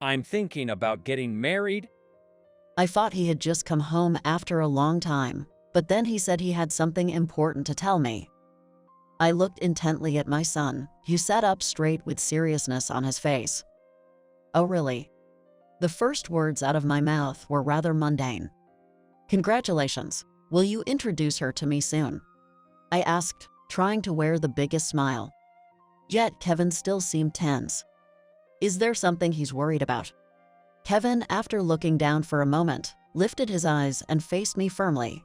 I'm thinking about getting married. I thought he had just come home after a long time, but then he said he had something important to tell me. I looked intently at my son, who sat up straight with seriousness on his face. Oh, really? The first words out of my mouth were rather mundane. Congratulations. Will you introduce her to me soon? I asked, trying to wear the biggest smile. Yet Kevin still seemed tense. Is there something he's worried about? Kevin, after looking down for a moment, lifted his eyes and faced me firmly.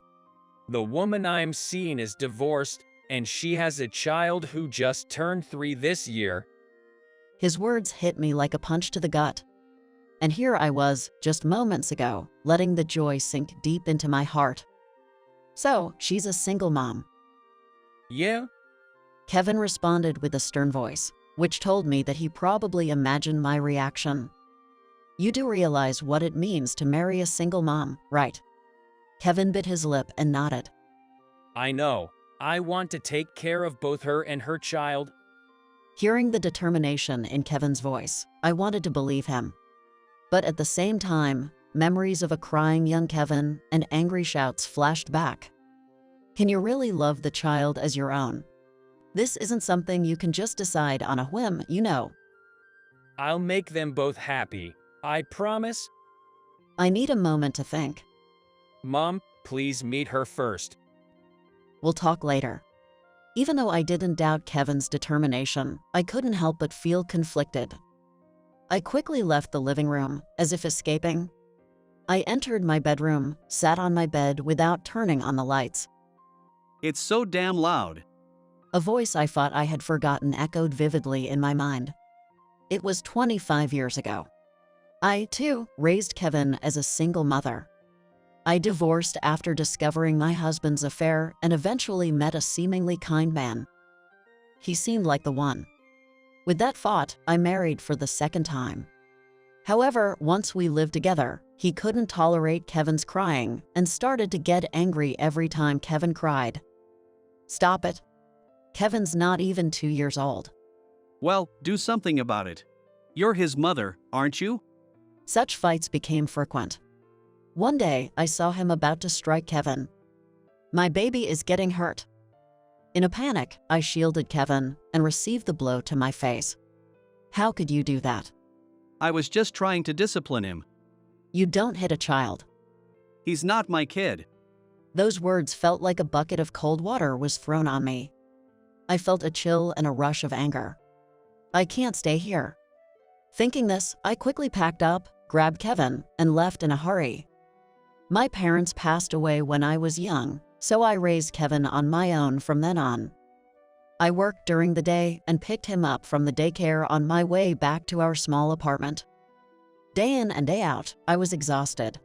The woman I'm seeing is divorced, and she has a child who just turned 3 this year. His words hit me like a punch to the gut. And here I was, just moments ago, letting the joy sink deep into my heart. So, she's a single mom. Yeah? Kevin responded with a stern voice, which told me that he probably imagined my reaction. You do realize what it means to marry a single mom, right? Kevin bit his lip and nodded. I know. I want to take care of both her and her child. Hearing the determination in Kevin's voice, I wanted to believe him. But at the same time, memories of a crying young Kevin and angry shouts flashed back. Can you really love the child as your own? This isn't something you can just decide on a whim, you know. I'll make them both happy. I promise. I need a moment to think. Mom, please meet her first. We'll talk later. Even though I didn't doubt Kevin's determination, I couldn't help but feel conflicted. I quickly left the living room, as if escaping. I entered my bedroom, sat on my bed without turning on the lights. It's so damn loud. A voice I thought I had forgotten echoed vividly in my mind. It was 25 years ago. I, too, raised Kevin as a single mother. I divorced after discovering my husband's affair and eventually met a seemingly kind man. He seemed like the one. With that thought, I married for the second time. However, once we lived together, he couldn't tolerate Kevin's crying and started to get angry every time Kevin cried. Stop it. Kevin's not even 2 years old. Well, do something about it. You're his mother, aren't you? Such fights became frequent. One day, I saw him about to strike Kevin. My baby is getting hurt. In a panic, I shielded Kevin and received the blow to my face. How could you do that? I was just trying to discipline him. You don't hit a child. He's not my kid. Those words felt like a bucket of cold water was thrown on me. I felt a chill and a rush of anger. I can't stay here. Thinking this, I quickly packed up, grabbed Kevin, and left in a hurry. My parents passed away when I was young, so I raised Kevin on my own from then on. I worked during the day and picked him up from the daycare on my way back to our small apartment. Day in and day out, I was exhausted.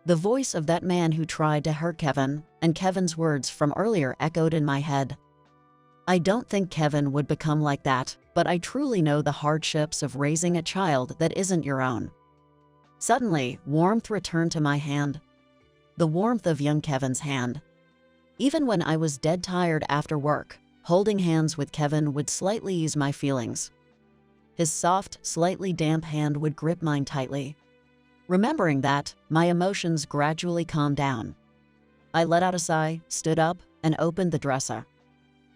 The voice of that man who tried to hurt Kevin and Kevin's words from earlier echoed in my head. I don't think Kevin would become like that, but I truly know the hardships of raising a child that isn't your own. Suddenly, warmth returned to my hand. The warmth of young Kevin's hand. Even when I was dead tired after work, holding hands with Kevin would slightly ease my feelings. His soft, slightly damp hand would grip mine tightly. Remembering that, my emotions gradually calmed down. I let out a sigh, stood up, and opened the dresser.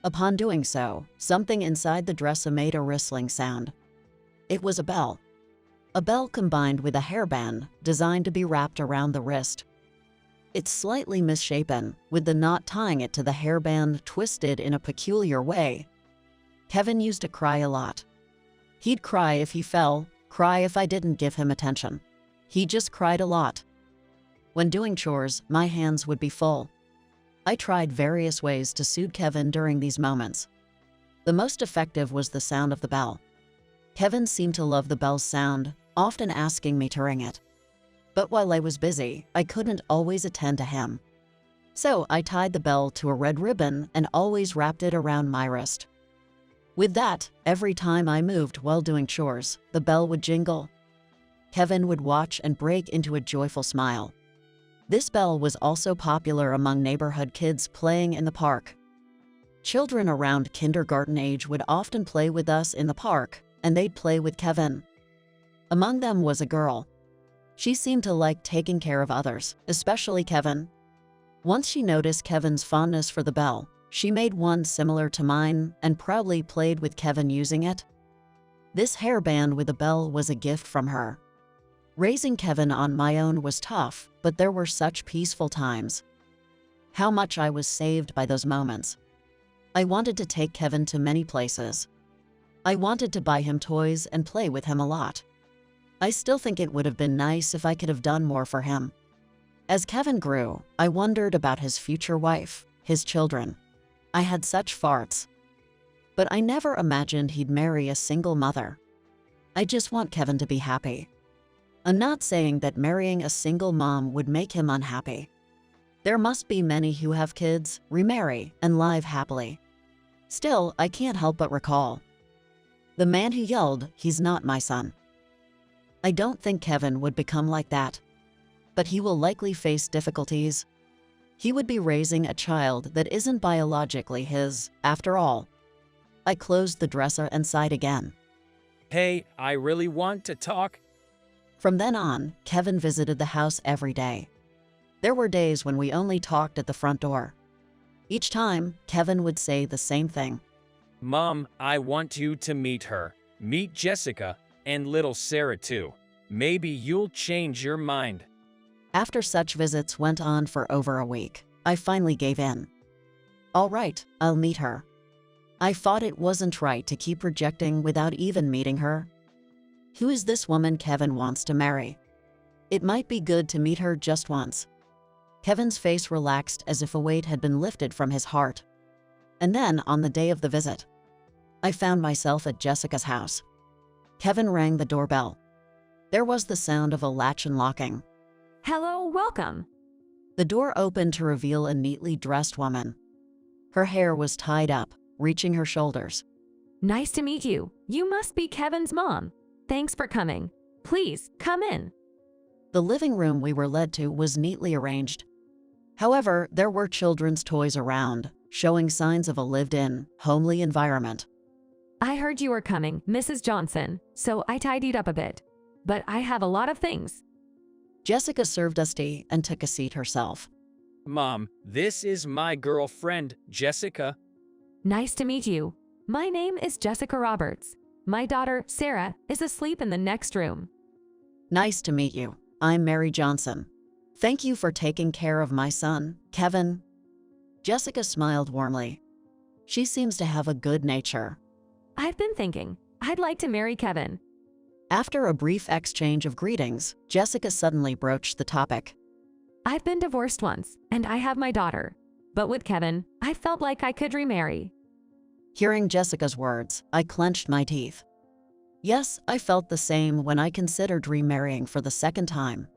Upon doing so, something inside the dresser made a rustling sound. It was a bell. A bell combined with a hairband designed to be wrapped around the wrist. It's slightly misshapen, with the knot tying it to the hairband twisted in a peculiar way. Kevin used to cry a lot. He'd cry if he fell, cry if I didn't give him attention. He just cried a lot. When doing chores, my hands would be full. I tried various ways to soothe Kevin during these moments. The most effective was the sound of the bell. Kevin seemed to love the bell's sound, often asking me to ring it. But while I was busy, I couldn't always attend to him. So I tied the bell to a red ribbon and always wrapped it around my wrist. With that, every time I moved while doing chores, the bell would jingle. Kevin would watch and break into a joyful smile. This bell was also popular among neighborhood kids playing in the park. Children around kindergarten age would often play with us in the park, and they'd play with Kevin. Among them was a girl. She seemed to like taking care of others, especially Kevin. Once she noticed Kevin's fondness for the bell, she made one similar to mine and proudly played with Kevin using it. This hairband with a bell was a gift from her. Raising Kevin on my own was tough, but there were such peaceful times. How much I was saved by those moments. I wanted to take Kevin to many places. I wanted to buy him toys and play with him a lot. I still think it would have been nice if I could have done more for him. As Kevin grew, I wondered about his future wife, his children. I had such farts. But I never imagined he'd marry a single mother. I just want Kevin to be happy. I'm not saying that marrying a single mom would make him unhappy. There must be many who have kids, remarry, and live happily. Still, I can't help but recall the man who yelled, "He's not my son." I don't think Kevin would become like that. But he will likely face difficulties. He would be raising a child that isn't biologically his, after all. I closed the dresser and sighed again. Hey, I really want to talk. From then on, Kevin visited the house every day. There were days when we only talked at the front door. Each time, Kevin would say the same thing. Mom, I want you to meet her. Meet Jessica, and little Sarah too. Maybe you'll change your mind. After such visits went on for over a week, I finally gave in. All right, I'll meet her. I thought it wasn't right to keep rejecting without even meeting her. Who is this woman Kevin wants to marry? It might be good to meet her just once. Kevin's face relaxed as if a weight had been lifted from his heart. And then, on the day of the visit, I found myself at Jessica's house. Kevin rang the doorbell. There was the sound of a latch unlocking. Hello, welcome. The door opened to reveal a neatly dressed woman. Her hair was tied up, reaching her shoulders. Nice to meet you. You must be Kevin's mom. Thanks for coming. Please, come in. The living room we were led to was neatly arranged. However, there were children's toys around, showing signs of a lived-in, homely environment. I heard you were coming, Mrs. Johnson, so I tidied up a bit. But I have a lot of things. Jessica served us tea and took a seat herself. Mom, this is my girlfriend, Jessica. Nice to meet you. My name is Jessica Roberts. My daughter, Sarah, is asleep in the next room. Nice to meet you. I'm Mary Johnson. Thank you for taking care of my son, Kevin. Jessica smiled warmly. She seems to have a good nature. I've been thinking, I'd like to marry Kevin. After a brief exchange of greetings, Jessica suddenly broached the topic. I've been divorced once, and I have my daughter. But with Kevin, I felt like I could remarry. Hearing Jessica's words, I clenched my teeth. Yes, I felt the same when I considered remarrying for the second time.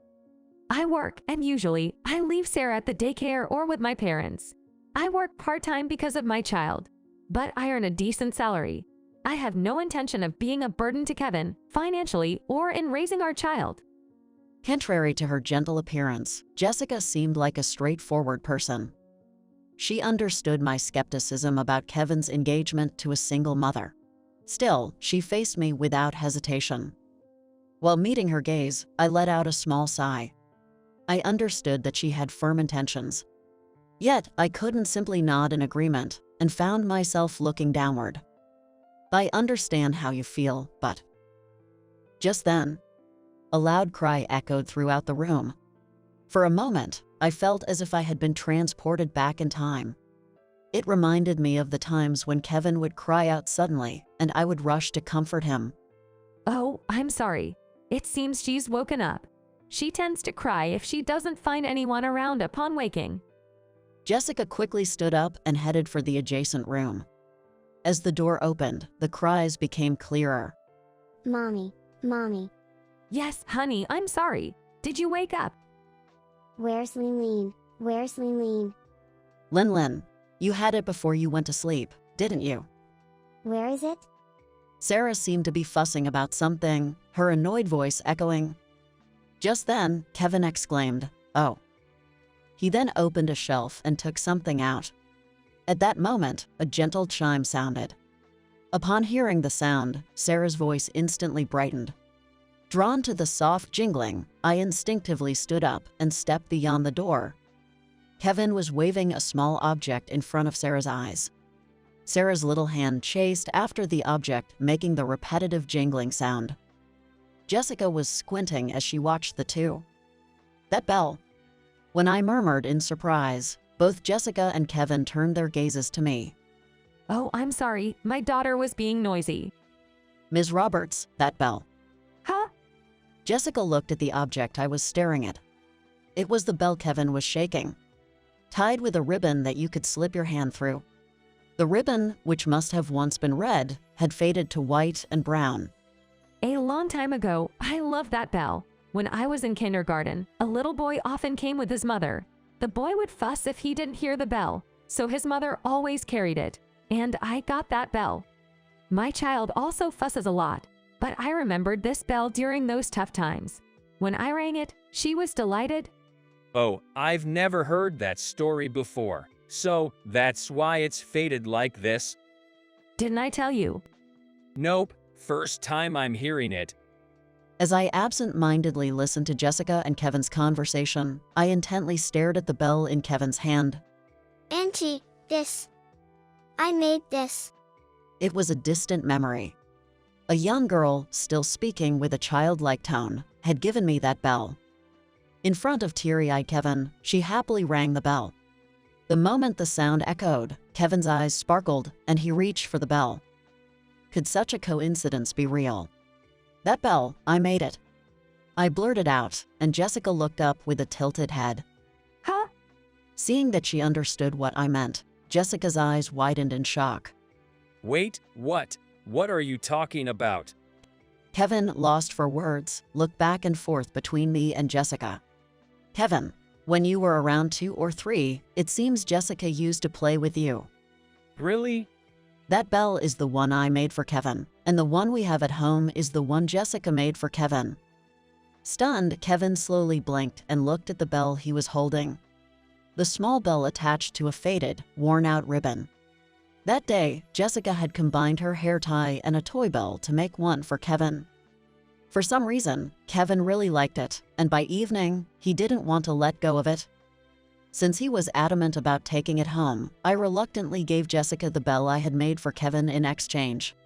I work, and usually, I leave Sarah at the daycare or with my parents. I work part-time because of my child, but I earn a decent salary. I have no intention of being a burden to Kevin, financially or in raising our child. Contrary to her gentle appearance, Jessica seemed like a straightforward person. She understood my skepticism about Kevin's engagement to a single mother. Still, she faced me without hesitation. While meeting her gaze, I let out a small sigh. I understood that she had firm intentions. Yet, I couldn't simply nod in agreement and found myself looking downward. I understand how you feel, but... Just then, a loud cry echoed throughout the room. For a moment, I felt as if I had been transported back in time. It reminded me of the times when Kevin would cry out suddenly, and I would rush to comfort him. Oh, I'm sorry. It seems she's woken up. She tends to cry if she doesn't find anyone around upon waking. Jessica quickly stood up and headed for the adjacent room. As the door opened, the cries became clearer. Mommy, Mommy, Yes, honey, I'm sorry. Did you wake up? where's Lean? Where's Lean? Lin, you had it before you went to sleep, didn't you? Where is it? Sarah seemed to be fussing about something, her annoyed voice echoing. Just then, Kevin exclaimed, "Oh." He then opened a shelf and took something out. At that moment, a gentle chime sounded. Upon hearing the sound, Sarah's voice instantly brightened. Drawn to the soft jingling, I instinctively stood up and stepped beyond the door. Kevin was waving a small object in front of Sarah's eyes. Sarah's little hand chased after the object, making the repetitive jingling sound. Jessica was squinting as she watched the two. "That bell." When I murmured in surprise, both Jessica and Kevin turned their gazes to me. Oh, I'm sorry. My daughter was being noisy. "Ms. Roberts, that bell." Huh? Jessica looked at the object I was staring at. It was the bell Kevin was shaking, tied with a ribbon that you could slip your hand through. The ribbon, which must have once been red, had faded to white and brown. A long time ago, I loved that bell. When I was in kindergarten, a little boy often came with his mother. The boy would fuss if he didn't hear the bell, so his mother always carried it, and I got that bell. My child also fusses a lot, but I remembered this bell during those tough times. When I rang it, she was delighted. Oh, I've never heard that story before. So, that's why it's faded like this? Didn't I tell you? Nope, first time I'm hearing it. As I absent-mindedly listened to Jessica and Kevin's conversation, I intently stared at the bell in Kevin's hand. Auntie, this. I made this. It was a distant memory. A young girl, still speaking with a childlike tone, had given me that bell. In front of teary-eyed Kevin, she happily rang the bell. The moment the sound echoed, Kevin's eyes sparkled and he reached for the bell. Could such a coincidence be real? "That bell, I made it." I blurted out, and Jessica looked up with a tilted head. Huh? Seeing that she understood what I meant, Jessica's eyes widened in shock. Wait, what? What are you talking about? Kevin, lost for words, looked back and forth between me and Jessica. "Kevin, when you were around 2 or 3, it seems Jessica used to play with you." Really? "That bell is the one I made for Kevin, and the one we have at home is the one Jessica made for Kevin." Stunned, Kevin slowly blinked and looked at the bell he was holding. The small bell attached to a faded, worn-out ribbon. That day, Jessica had combined her hair tie and a toy bell to make one for Kevin. For some reason, Kevin really liked it, and by evening, he didn't want to let go of it. Since he was adamant about taking it home, I reluctantly gave Jessica the bell I had made for Kevin in exchange.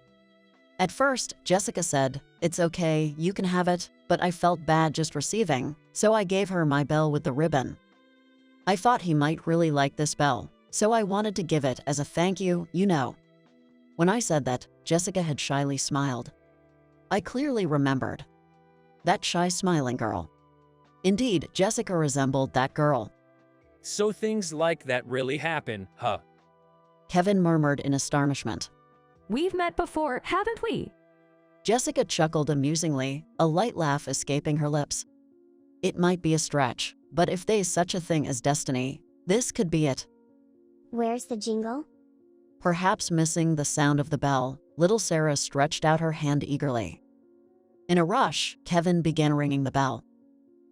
At first, Jessica said, "It's okay, you can have it," but I felt bad just receiving, so I gave her my bell with the ribbon. I thought he might really like this bell, so I wanted to give it as a thank you, you know. When I said that, Jessica had shyly smiled. I clearly remembered. That shy smiling girl. Indeed, Jessica resembled that girl. So things like that really happen, huh? Kevin murmured in astonishment. We've met before, haven't we? Jessica chuckled amusingly, a light laugh escaping her lips. It might be a stretch, but if there's such a thing as destiny, this could be it. Where's the jingle? Perhaps missing the sound of the bell, little Sarah stretched out her hand eagerly. In a rush, Kevin began ringing the bell.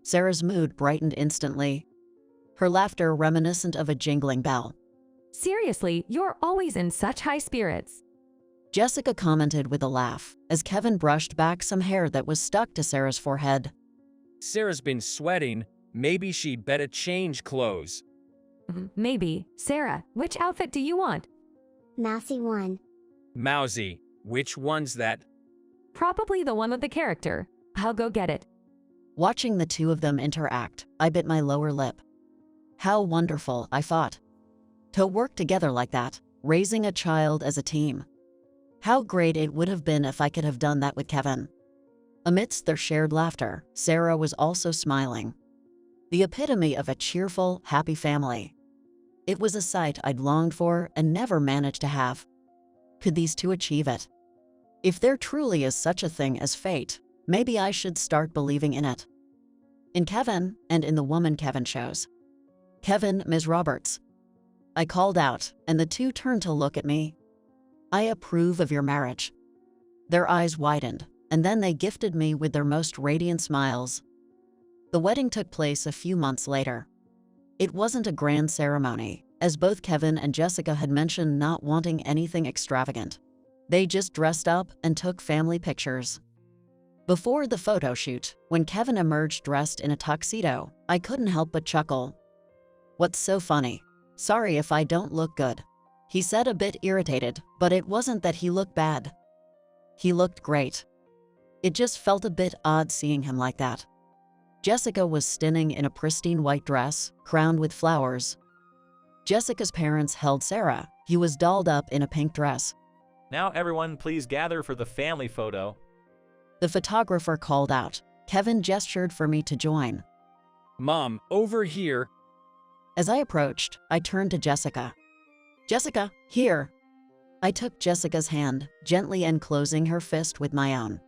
Sarah's mood brightened instantly, her laughter reminiscent of a jingling bell. Seriously, you're always in such high spirits. Jessica commented with a laugh, as Kevin brushed back some hair that was stuck to Sarah's forehead. Sarah's been sweating. Maybe she'd better change clothes. Maybe. Sarah, which outfit do you want? Mousy one. Mousy, which one's that? Probably the one with the character. I'll go get it. Watching the two of them interact, I bit my lower lip. How wonderful, I thought. To work together like that, raising a child as a team. How great it would have been if I could have done that with Kevin. Amidst their shared laughter, Sarah was also smiling. The epitome of a cheerful, happy family. It was a sight I'd longed for and never managed to have. Could these two achieve it? If there truly is such a thing as fate, maybe I should start believing in it. In Kevin, and in the woman Kevin chose. "Kevin, Ms. Roberts." I called out, and the two turned to look at me. "I approve of your marriage." Their eyes widened, and then they gifted me with their most radiant smiles. The wedding took place a few months later. It wasn't a grand ceremony, as both Kevin and Jessica had mentioned not wanting anything extravagant. They just dressed up and took family pictures. Before the photo shoot, when Kevin emerged dressed in a tuxedo, I couldn't help but chuckle. "What's so funny? Sorry if I don't look good," he said, a bit irritated, but it wasn't that he looked bad. He looked great. It just felt a bit odd seeing him like that. Jessica was stunning in a pristine white dress, crowned with flowers. Jessica's parents held Sarah. He was dolled up in a pink dress. Now everyone please gather for the family photo. The photographer called out. Kevin gestured for me to join. Mom, over here. As I approached, I turned to Jessica. "Jessica, here." I took Jessica's hand, gently enclosing her fist with my own.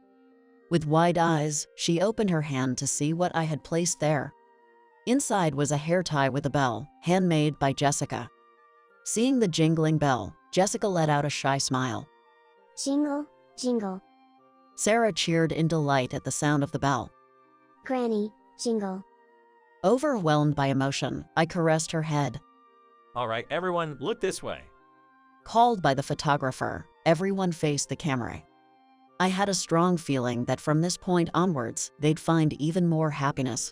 With wide eyes, she opened her hand to see what I had placed there. Inside was a hair tie with a bell, handmade by Jessica. Seeing the jingling bell, Jessica let out a shy smile. Jingle, jingle. Sarah cheered in delight at the sound of the bell. Granny, jingle. Overwhelmed by emotion, I caressed her head. All right, everyone, look this way. Called by the photographer, everyone faced the camera. I had a strong feeling that from this point onwards, they'd find even more happiness.